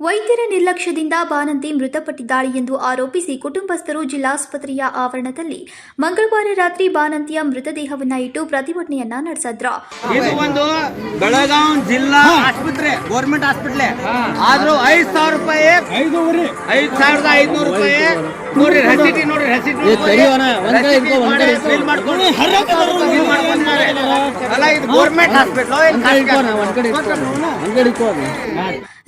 ವೈದ್ಯರ ನಿರ್ಲಕ್ಷ್ಯದಿಂದ ಬಾಣಂತಿ ಮೃತಪಟ್ಟಿದ್ದಾಳೆ ಎಂದು ಆರೋಪಿಸಿ ಕುಟುಂಬಸ್ಥರು ಜಿಲ್ಲಾಸ್ಪತ್ರೆಯ ಆವರಣದಲ್ಲಿ ಮಂಗಳವಾರ ರಾತ್ರಿ ಬಾಣಂತಿಯ ಮೃತದೇಹವನ್ನು ಇಟ್ಟು ಪ್ರತಿಭಟನೆಯನ್ನ ನಡೆಸಿದ್ರು. ಇದು ಒಂದು ಬೆಳಗಾವಿ ಜಿಲ್ಲಾ ಆಸ್ಪತ್ರೆ, ಗೌರ್ಮೆಂಟ್ ಆಸ್ಪತ್ರೆ. ಆದ್ರೂ 5,000 ರೂಪಾಯಿ, 5,500 ರೂಪಾಯಿ ನೋಡ್ರಿ, ರಸೀಟಿ ನೋಡ್ರಿ, ರಸೀಟಿ ಬಿಲ್ ಮಾಡ್ಕೊಂಡು ಅಲ್ಲ, ಇದು ಗೌರ್ಮೆಂಟ್ ಹಾಸ್ಪಿಟಲ್.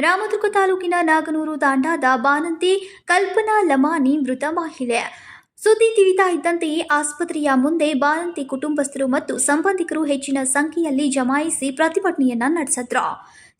ರಾಮದುರ್ಗ ತಾಲೂಕಿನ ನಾಗನೂರು ತಾಂಡಾದ ಬಾಣಂತಿ ಕಲ್ಪನಾ ಲಮಾನಿ ಮೃತ ಮಹಿಳೆ. ಸುದ್ದಿ ತಿಳಿತಾ ಇದ್ದಂತೆಯೇ ಆಸ್ಪತ್ರೆಯ ಮುಂದೆ ಬಾಣಂತಿ ಕುಟುಂಬಸ್ಥರು ಮತ್ತು ಸಂಬಂಧಿಕರು ಹೆಚ್ಚಿನ ಸಂಖ್ಯೆಯಲ್ಲಿ ಜಮಾಯಿಸಿ ಪ್ರತಿಭಟನೆಯನ್ನ ನಡೆಸಿದ್ರು.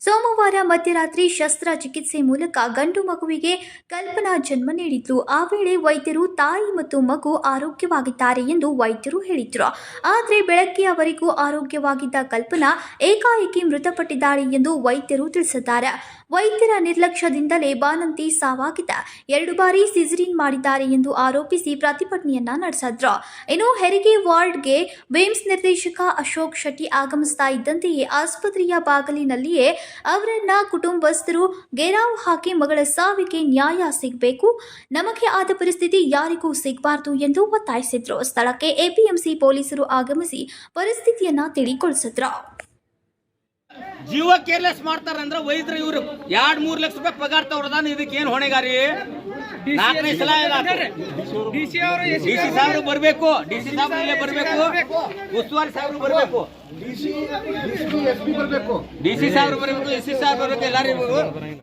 ಸೋಮವಾರ ಮಧ್ಯರಾತ್ರಿ ಶಸ್ತ್ರಚಿಕಿತ್ಸೆ ಮೂಲಕ ಗಂಡು ಮಗುವಿಗೆ ಕಲ್ಪನಾ ಜನ್ಮ ನೀಡಿದ್ರು. ಆ ವೇಳೆ ವೈದ್ಯರು ತಾಯಿ ಮತ್ತು ಮಗು ಆರೋಗ್ಯವಾಗಿದ್ದಾರೆ ಎಂದು ವೈದ್ಯರು ಹೇಳಿದ್ರು. ಆದರೆ ಬೆಳಗ್ಗೆಯವರೆಗೂ ಆರೋಗ್ಯವಾಗಿದ್ದ ಕಲ್ಪನಾ ಏಕಾಏಕಿ ಮೃತಪಟ್ಟಿದ್ದಾಳೆ ಎಂದು ವೈದ್ಯರು ತಿಳಿಸಿದ್ದಾರೆ. ವೈದ್ಯರ ನಿರ್ಲಕ್ಷ್ಯದಿಂದಲೇ ಬಾಣಂತಿ ಸಾವಾಗಿದ್ದ. 2 ಬಾರಿ ಸಿಸರಿನ್ ಮಾಡಿದ್ದಾರೆ ಎಂದು ಆರೋಪಿಸಿ ಪ್ರತಿಭಟನೆಯನ್ನ ನಡೆಸಿದ್ರು. ಇನ್ನು ಹೆರಿಗೆ ವಾರ್ಡ್ಗೆ ಬೇಮ್ಸ್ ನಿರ್ದೇಶಕ ಅಶೋಕ್ ಶೆಟ್ಟಿ ಆಗಮಿಸ್ತಾ ಇದ್ದಂತೆಯೇ ಆಸ್ಪತ್ರೆಯ ಬಾಗಿಲಿನಲ್ಲಿಯೇ ಅವರನ್ನ ಕುಟುಂಬಸ್ಥರು ಗೆರಾವ್ ಹಾಕಿ ಮಗಳ ಸಾವಿಗೆ ನ್ಯಾಯ ಸಿಗಬೇಕು, ನಮಗೆ ಆದ ಪರಿಸ್ಥಿತಿ ಯಾರಿಗೂ ಸಿಗಬಾರದು ಎಂದು ಒತ್ತಾಯಿಸಿದ್ರು. ಸ್ಥಳಕ್ಕೆ ಎಪಿಎಂಸಿ ಪೊಲೀಸರು ಆಗಮಿಸಿ ಪರಿಸ್ಥಿತಿಯನ್ನ ತಿಳಿಗೊಳಿಸಿದ್ರು. ಜೀವ ಕೇರ್ಲೆಸ್ ಮಾಡ್ತಾರಂದ್ರೆ ವೈದ್ಯರು ಇವರು 2-3 ಲಕ್ಷ ರೂಪಾಯಿ ಪಗಾರ ತಗೊಳ್ಳೋದಾನ. ಇದಕ್ಕೆ ಏನ್ ಹೊಣೆಗಾರಿ? 4ನೇ ಸಲ ಡಿಸಿ ಸಾಹೇಬ್ರು ಬರ್ಬೇಕು, ಡಿಸಿ ಸಾಹೇಬ್ರು ಇಲ್ಲೇ ಬರ್ಬೇಕು, ಉಸ್ತುವಾರಿ ಸಾಹೇಬ್ರು ಬರ್ಬೇಕು, ಡಿಸಿ ಸಾಹೇಬ್ರು ಬರ್ಬೇಕು, ಎಸ್ ಸಿ ಸಾಹೇಬ್ರು ಬರ್ಬೇಕು, ಎಲ್ಲಾರು